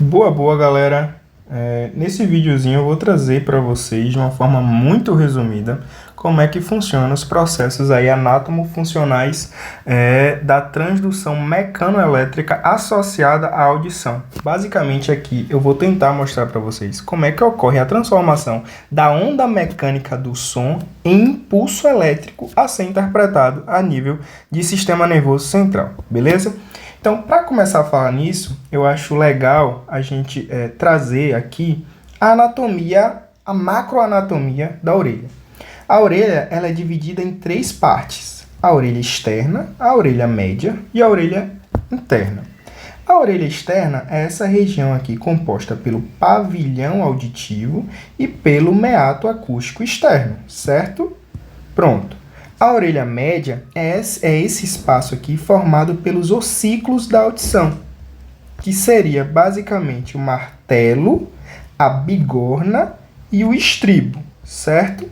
Boa, galera. Nesse videozinho eu vou trazer para vocês de uma forma muito resumida como é que funcionam os processos aí anátomo-funcionais da transdução mecanoelétrica associada à audição. Basicamente aqui eu vou tentar mostrar para vocês como é que ocorre a transformação da onda mecânica do som em impulso elétrico a ser interpretado a nível de sistema nervoso central, beleza? Então, para começar a falar nisso, eu acho legal a gente trazer aqui a anatomia, a macroanatomia da orelha. A orelha ela é dividida em três partes: a orelha externa, a orelha média e a orelha interna. A orelha externa é essa região aqui composta pelo pavilhão auditivo e pelo meato acústico externo, certo? Pronto. A orelha média é esse espaço aqui formado pelos ossículos da audição, que seria basicamente o martelo, a bigorna e o estribo, certo?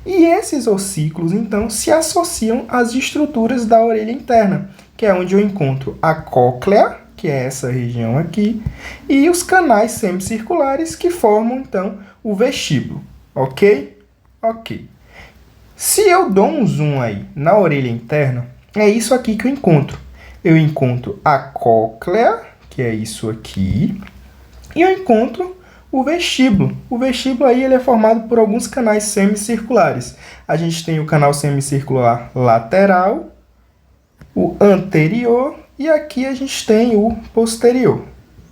E esses ossículos, então, se associam às estruturas da orelha interna, que é onde eu encontro a cóclea, que é essa região aqui, e os canais semicirculares que formam, então, o vestíbulo, ok? Ok. Se eu dou um zoom aí na orelha interna, é isso aqui que eu encontro. Eu encontro a cóclea, que é isso aqui, e eu encontro o vestíbulo. O vestíbulo aí ele é formado por alguns canais semicirculares. A gente tem o canal semicircular lateral, o anterior, e aqui a gente tem o posterior,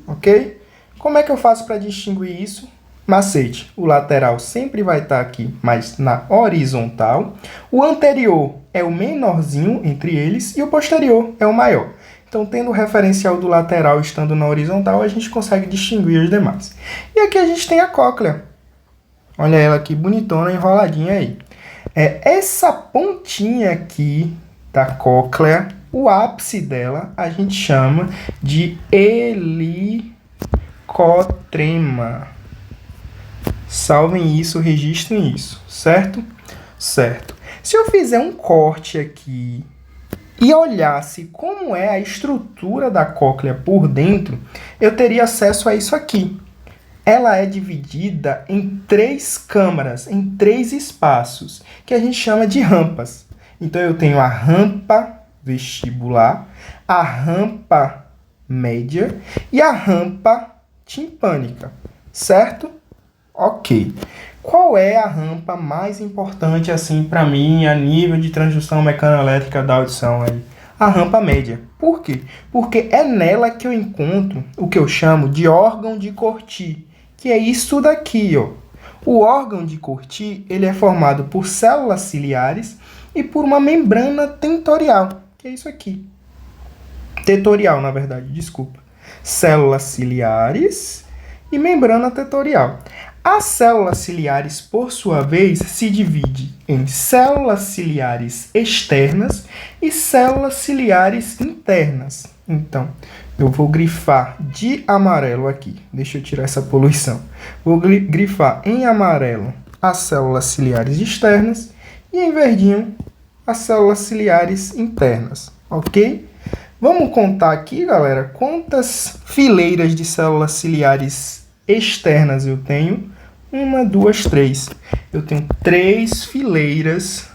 ok? Como é que eu faço para distinguir isso? Macete, o lateral sempre vai estar aqui, mas na horizontal. O anterior é o menorzinho entre eles e o posterior é o maior. Então, tendo o referencial do lateral estando na horizontal, a gente consegue distinguir os demais. E aqui a gente tem a cóclea. Olha ela aqui, bonitona, enroladinha aí. Essa pontinha aqui da cóclea, o ápice dela, a gente chama de helicotrema. Salvem isso, registrem isso, certo? Certo. Se eu fizer um corte aqui e olhasse como é a estrutura da cóclea por dentro, eu teria acesso a isso aqui. Ela é dividida em três câmaras, em três espaços, que a gente chama de rampas. Então, eu tenho a rampa vestibular, a rampa média e a rampa timpânica, certo? Ok. Qual é a rampa mais importante assim para mim a nível de transdução mecanoelétrica da audição aí? A rampa média. Por quê? Porque é nela que eu encontro o que eu chamo de órgão de Corti, que é isso daqui, ó. O órgão de Corti, ele é formado por células ciliares e por uma membrana tentorial, que é isso aqui. Tetorial, na verdade, desculpa. Células ciliares e membrana tentorial. As células ciliares, por sua vez, se dividem em células ciliares externas e células ciliares internas. Então, eu vou grifar de amarelo aqui. Deixa eu tirar essa poluição. Vou grifar em amarelo as células ciliares externas e em verdinho as células ciliares internas, ok? Vamos contar aqui, galera, quantas fileiras de células ciliares externas eu tenho. 1, 2, 3. Eu tenho 3 fileiras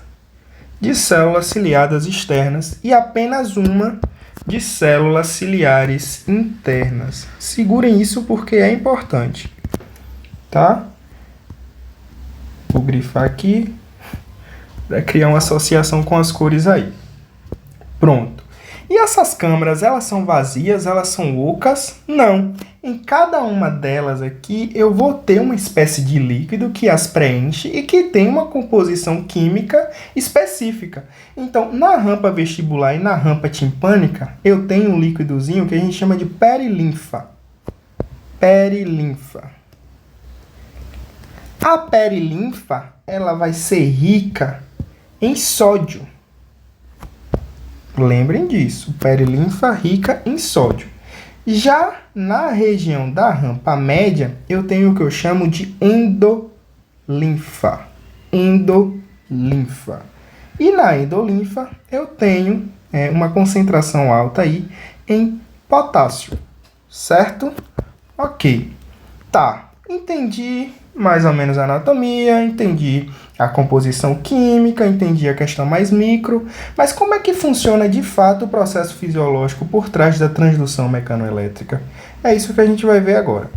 de células ciliadas externas e apenas uma de células ciliares internas. Segurem isso porque é importante, tá? Vou grifar aqui para criar uma associação com as cores aí. Pronto. E essas câmaras, elas são vazias? Elas são ocas? Não. Em cada uma delas aqui, eu vou ter uma espécie de líquido que as preenche e que tem uma composição química específica. Então, na rampa vestibular e na rampa timpânica, eu tenho um líquidozinho que a gente chama de perilinfa. Perilinfa. A perilinfa, ela vai ser rica em sódio. Lembrem disso, perilinfa rica em sódio. Já na região da rampa média, eu tenho o que eu chamo de endolinfa. Endolinfa. E na endolinfa, eu tenho uma concentração alta aí em potássio, certo? Ok. Tá, entendi mais ou menos a anatomia, entendi a composição química, entendi a questão mais micro, mas como é que funciona de fato o processo fisiológico por trás da transdução mecanoelétrica? É isso que a gente vai ver agora.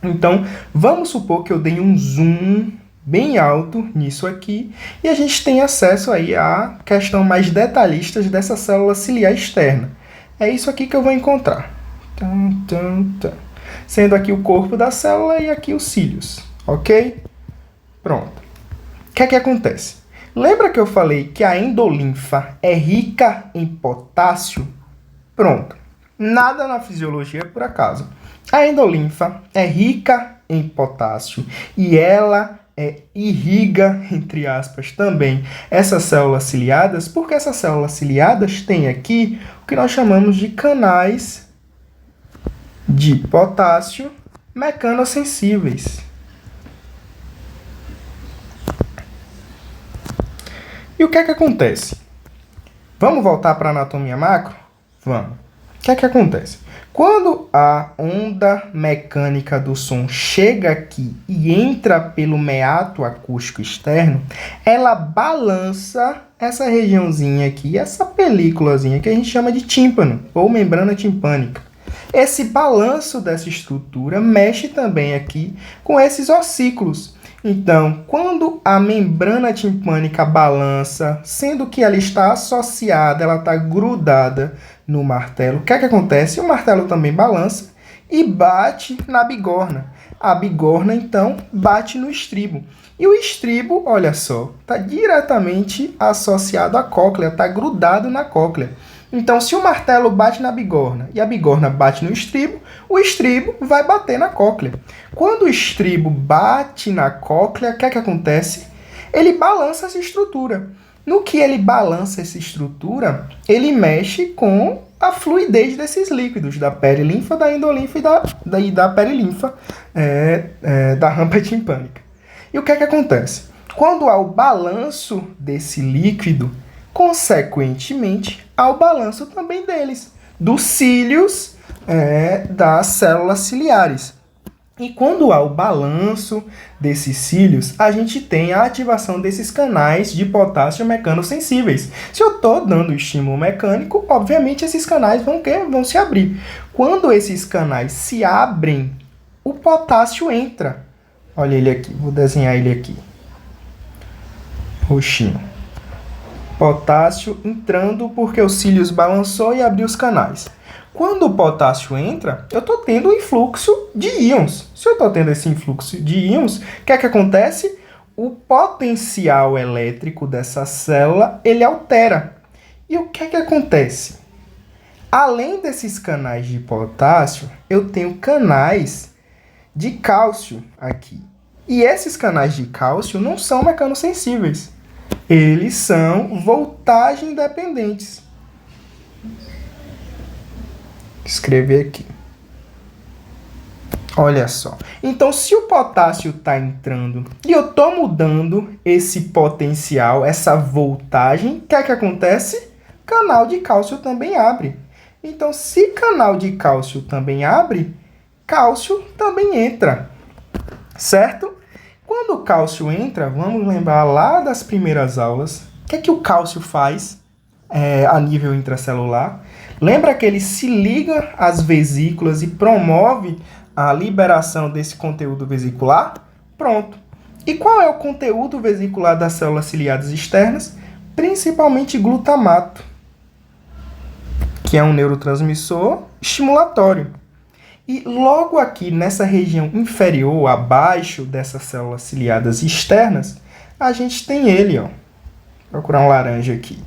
Então, vamos supor que eu dei um zoom bem alto nisso aqui e a gente tem acesso aí à questão mais detalhista dessa célula ciliar externa. É isso aqui que eu vou encontrar. Sendo aqui o corpo da célula e aqui os cílios, ok? Pronto. O que é que acontece? Lembra que eu falei que a endolinfa é rica em potássio? Pronto. Nada na fisiologia é por acaso. A endolinfa é rica em potássio e ela irriga, entre aspas, também essas células ciliadas, porque essas células ciliadas têm aqui o que nós chamamos de canais de potássio mecanossensíveis. E o que é que acontece? Vamos voltar para a anatomia macro? Vamos. O que é que acontece? Quando a onda mecânica do som chega aqui e entra pelo meato acústico externo, ela balança essa regiãozinha aqui, essa películazinha que a gente chama de tímpano ou membrana timpânica. Esse balanço dessa estrutura mexe também aqui com esses ossículos. Então, quando a membrana timpânica balança, sendo que ela está associada, ela está grudada no martelo, o que é que acontece? O martelo também balança e bate na bigorna. A bigorna, então, bate no estribo. E o estribo, olha só, está diretamente associado à cóclea, está grudado na cóclea. Então, se o martelo bate na bigorna e a bigorna bate no estribo, o estribo vai bater na cóclea. Quando o estribo bate na cóclea, o que é que acontece? Ele balança essa estrutura. No que ele balança essa estrutura, ele mexe com a fluidez desses líquidos, da perilinfa, da endolinfa e da perilinfa, da rampa timpânica. E o que é que acontece? Quando há o balanço desse líquido, consequentemente, há o balanço também deles, dos cílios das células ciliares. E quando há o balanço desses cílios, a gente tem a ativação desses canais de potássio mecanossensíveis. Se eu estou dando estímulo mecânico, obviamente esses canais vão se abrir. Quando esses canais se abrem, o potássio entra. Olha ele aqui, vou desenhar ele aqui. Roxinho. Potássio entrando porque os cílios balançou e abriu os canais. Quando o potássio entra, eu estou tendo um influxo de íons. Se eu estou tendo esse influxo de íons, o que é que acontece? O potencial elétrico dessa célula, ele altera. E o que é que acontece? Além desses canais de potássio, eu tenho canais de cálcio aqui. E esses canais de cálcio não são mecanossensíveis. Eles são voltagem dependentes. Escrever aqui. Olha só. Então, se o potássio está entrando e eu estou mudando esse potencial, essa voltagem, o que é que acontece? Canal de cálcio também abre. Então, se canal de cálcio também abre, cálcio também entra. Certo? Quando o cálcio entra, vamos lembrar lá das primeiras aulas, o que é que o cálcio faz a nível intracelular? Lembra que ele se liga às vesículas e promove a liberação desse conteúdo vesicular? Pronto. E qual é o conteúdo vesicular das células ciliadas externas? Principalmente glutamato, que é um neurotransmissor estimulatório. E logo aqui nessa região inferior, abaixo dessas células ciliadas externas, a gente tem ele, ó. Vou procurar um laranja aqui.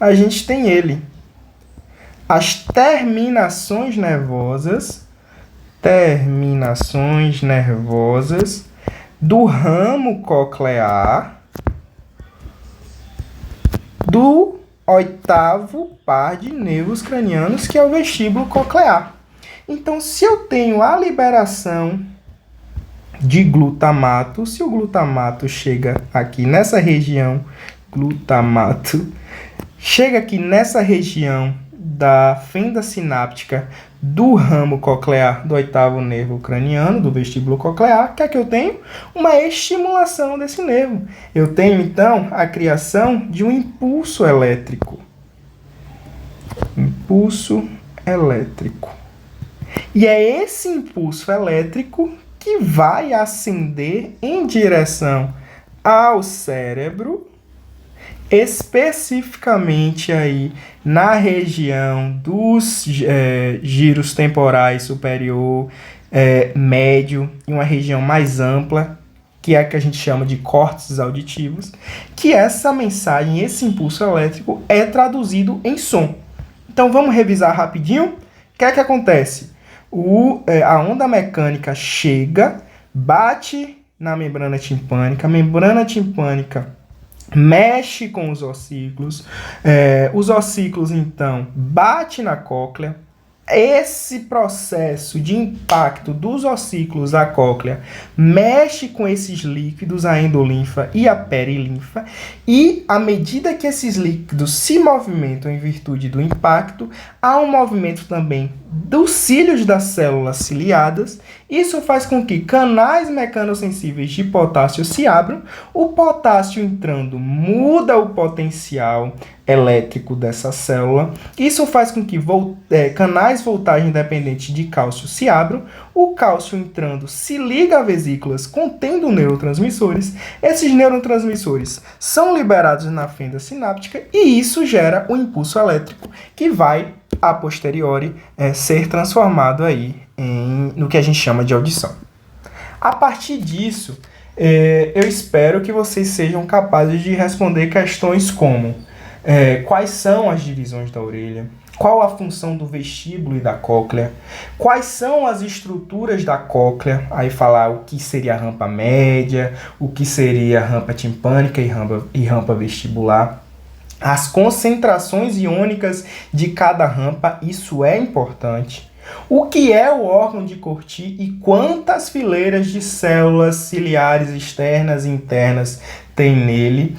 A gente tem ele. As terminações nervosas do ramo coclear do 8º par de nervos cranianos, que é o vestíbulo coclear. Então, se eu tenho a liberação de glutamato, se o glutamato chega aqui nessa região, da fenda sináptica do ramo coclear do oitavo nervo craniano, do vestíbulo coclear, o que é que eu tenho? Uma estimulação desse nervo. Eu tenho, então, a criação de um impulso elétrico. Impulso elétrico. E é esse impulso elétrico que vai ascender em direção ao cérebro, especificamente aí na região dos giros temporais superior, médio e uma região mais ampla, que é a que a gente chama de córtices auditivos, que essa mensagem, esse impulso elétrico é traduzido em som. Então vamos revisar rapidinho. O que é que acontece? A onda mecânica chega, bate na membrana timpânica, a membrana timpânica mexe com os ossículos, os ossículos então bate na cóclea. Esse processo de impacto dos ossículos à cóclea mexe com esses líquidos, a endolinfa e a perilinfa, e à medida que esses líquidos se movimentam em virtude do impacto, há um movimento também dos cílios das células ciliadas. Isso faz com que canais mecanosensíveis de potássio se abram. O potássio entrando muda o potencial elétrico dessa célula. Isso faz com que canais voltagem dependente de cálcio se abram. O cálcio entrando se liga a vesículas contendo neurotransmissores. Esses neurotransmissores são liberados na fenda sináptica e isso gera um impulso elétrico que vai, a posteriori, ser transformado aí no que a gente chama de audição. A partir disso, eu espero que vocês sejam capazes de responder questões como quais são as divisões da orelha, qual a função do vestíbulo e da cóclea, quais são as estruturas da cóclea, aí falar o que seria a rampa média, o que seria a rampa timpânica e rampa vestibular, as concentrações iônicas de cada rampa, isso é importante. O que é o órgão de Corti e quantas fileiras de células ciliares externas e internas tem nele.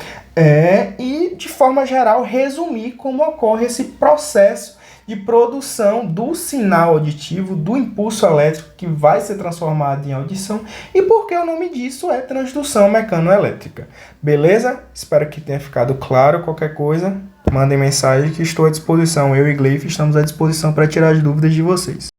E, de forma geral, resumir como ocorre esse processo de produção do sinal auditivo, do impulso elétrico que vai ser transformado em audição e porque o nome disso é transdução mecanoelétrica. Beleza? Espero que tenha ficado claro. Qualquer coisa, mandem mensagem que estou à disposição. Eu e Gleif estamos à disposição para tirar as dúvidas de vocês.